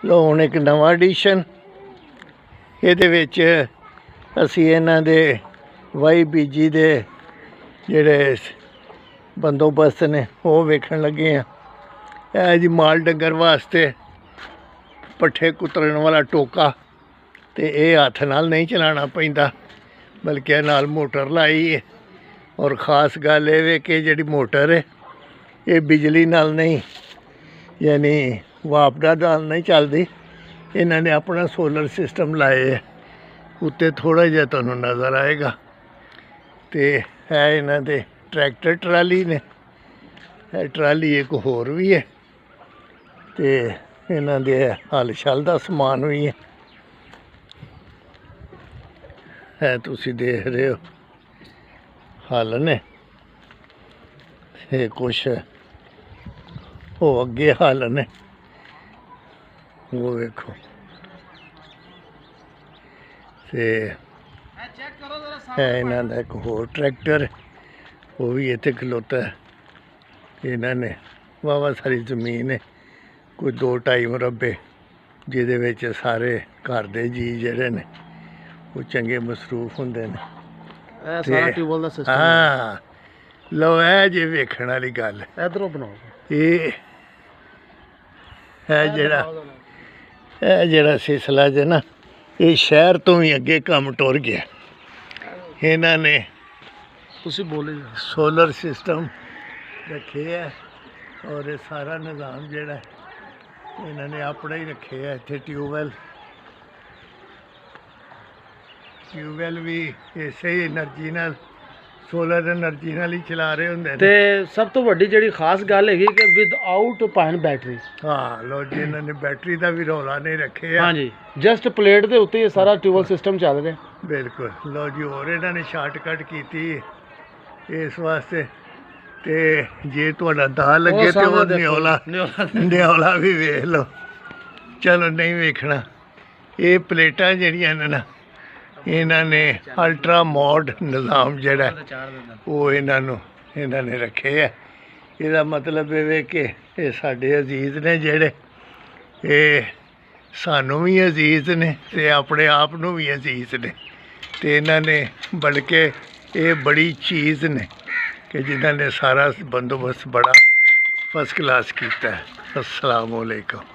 ਲਓ ਹੁਣ ਇੱਕ ਨਵਾਂ ਐਡੀਸ਼ਨ ਇਹਦੇ ਵਿੱਚ ਅਸੀਂ ਇਹਨਾਂ ਦੇ ਵਾਈ ਬੀਜੀ ਦੇ ਜਿਹੜੇ ਬੰਦੋਬਸਤ ਨੇ ਉਹ ਵੇਖਣ ਲੱਗੇ ਹਾਂ। ਇਹ ਜੀ ਮਾਲ ਡੰਗਰ ਵਾਸਤੇ ਪੱਠੇ ਕੁਤਰਨ ਵਾਲਾ ਟੋਕਾ, ਤੇ ਇਹ ਹੱਥ ਨਾਲ ਨਹੀਂ ਚਲਾਉਣਾ ਪੈਂਦਾ ਬਲਕਿ ਨਾਲ ਮੋਟਰ ਲਾਈ ਹੈ। ਔਰ ख़ास ਗੱਲ ਇਹ ਵੇ ਕਿ ਜਿਹੜੀ ਮੋਟਰ ਹੈ ਇਹ ਬਿਜਲੀ ਨਾਲ ਨਹੀਂ, ਯਾਨੀ ਵਾਪੜਾ ਨਾਲ ਨਹੀਂ ਚੱਲਦੀ। ਇਹਨਾਂ ਨੇ ਆਪਣਾ ਸੋਲਰ ਸਿਸਟਮ ਲਾਏ ਹੈ, ਉੱਤੇ ਥੋੜ੍ਹਾ ਜਿਹਾ ਤੁਹਾਨੂੰ ਨਜ਼ਰ ਆਏਗਾ। ਤੇ ਹੈ ਇਹਨਾਂ ਦੇ ਟਰੈਕਟਰ ਟਰਾਲੀ ਨੇ, ਇਹ ਟਰਾਲੀ ਇੱਕ ਹੋਰ ਵੀ ਹੈ, ਤੇ ਇਹਨਾਂ ਦੇ ਹਲ ਛਲ ਦਾ ਸਮਾਨ ਵੀ ਹੈ ਤੁਸੀਂ ਦੇਖ ਰਹੇ ਹੋ ਹਲ ਨੇ। ਇਹ ਕੁਛ ਉਹ ਅੱਗੇ ਹਲ ਨੇ, ਉਹ ਵੇਖੋ। ਤੇ ਹੈ ਇਹਨਾਂ ਦਾ ਇੱਕ ਹੋਰ ਟਰੈਕਟਰ, ਉਹ ਵੀ ਇੱਥੇ ਖਲੋਤਾ ਹੈ। ਇਹਨਾਂ ਨੇ ਵਾਹਵਾ ਸਾਰੀ ਜ਼ਮੀਨ ਹੈ, ਕੋਈ 2-2.5 ਮੁਰੱਬੇ, ਜਿਹਦੇ ਵਿੱਚ ਸਾਰੇ ਘਰ ਦੇ ਜੀ ਜਿਹੜੇ ਨੇ ਉਹ ਚੰਗੇ ਮਸਰੂਫ ਹੁੰਦੇ ਨੇ। ਸਾਰਾ ਟਿਊਬਵੈਲ ਦਾ ਸਿਸਟਮ ਹਾਂ ਲਓ ਇਹ ਜੇ ਵੇਖਣ ਵਾਲੀ ਗੱਲ ਇਧਰੋਂ ਬਣਾਓ। ਇਹ ਜਿਹੜਾ ਸਿਲਸਿਲਾ ਜੇ ਨਾ, ਇਹ ਸ਼ਹਿਰ ਤੋਂ ਵੀ ਅੱਗੇ ਕੰਮ ਟੁਰ ਗਿਆ। ਇਹਨਾਂ ਨੇ ਤੁਸੀਂ ਬੋਲੇ ਸੋਲਰ ਸਿਸਟਮ ਰੱਖੇ ਹੈ, ਔਰ ਇਹ ਸਾਰਾ ਨਿਜ਼ਾਮ ਜਿਹੜਾ ਇਹਨਾਂ ਨੇ ਆਪਣਾ ਹੀ ਰੱਖੇ ਹੈ। ਇੱਥੇ ਟਿਊਬਵੈਲ ਵੀ ਇਸੇ એનર્ਜੀ ਨਾਲ, ਸੋਲਰ એનર્ਜੀ ਨਾਲ ਹੀ ਚਲਾ ਰਹੇ ਹੁੰਦੇ ਨੇ। ਤੇ ਸਭ ਤੋਂ ਵੱਡੀ ਜਿਹੜੀ ਖਾਸ ਗੱਲ ਹੈਗੀ ਕਿ ਵਿਦਆਊਟ ਪਾਇਨ ਬੈਟਰੀ। ਹਾਂ ਲੋ ਜੀ, ਇਹਨਾਂ ਨੇ ਬੈਟਰੀ ਦਾ ਵੀ ਰੌਲਾ ਨਹੀਂ ਰੱਖਿਆ। ਹਾਂਜੀ, ਜਸਟ ਪਲੇਟ ਦੇ ਉੱਤੇ ਇਹ ਸਾਰਾ ਟਿਊਬਵੈਲ ਸਿਸਟਮ ਚੱਲ ਰਿਹਾ। ਬਿਲਕੁਲ ਲੋ ਜੀ, ਹੋਰ ਇਹਨਾਂ ਨੇ ਸ਼ਾਰਟਕਟ ਕੀਤੀ ਇਸ ਵਾਸਤੇ। ਤੇ ਜੇ ਤੁਹਾਡਾ ਦਾ ਲੱਗੇ ਤੇ ਉਹ ਨਿਓਲਾ ਵੀ ਵੇਖ ਲਓ। ਚਲੋ ਨਹੀਂ ਵੇਖਣਾ, ਇਹ ਪਲੇਟਾਂ ਜਿਹੜੀਆਂ ਨੇ ਨਾ, ਇਹਨਾਂ ਨੇ ਅਲਟਰਾ ਮੋਡ ਨਿਜ਼ਾਮ ਜਿਹੜਾ ਉਹ ਇਹਨਾਂ ਨੇ ਰੱਖੇ ਹੈ। ਇਹਦਾ ਮਤਲਬ ਇਹ ਵੇ ਕਿ ਇਹ ਸਾਡੇ ਅਜ਼ੀਜ਼ ਨੇ ਜਿਹੜੇ, ਇਹ ਸਾਨੂੰ ਵੀ ਅਜ਼ੀਜ਼ ਨੇ ਤੇ ਆਪਣੇ ਆਪ ਨੂੰ ਵੀ ਅਜ਼ੀਜ਼ ਨੇ। ਤੇ ਇਹਨਾਂ ਨੇ ਬਲਕਿ ਇਹ ਬੜੀ ਚੀਜ਼ ਨੇ ਕਿ ਜਿਨ੍ਹਾਂ ਨੇ ਸਾਰਾ ਬੰਦੋਬਸਤ ਬੜਾ ਫਸਟ ਕਲਾਸ ਕੀਤਾ ਹੈ। अस्सलाम वालेकुम।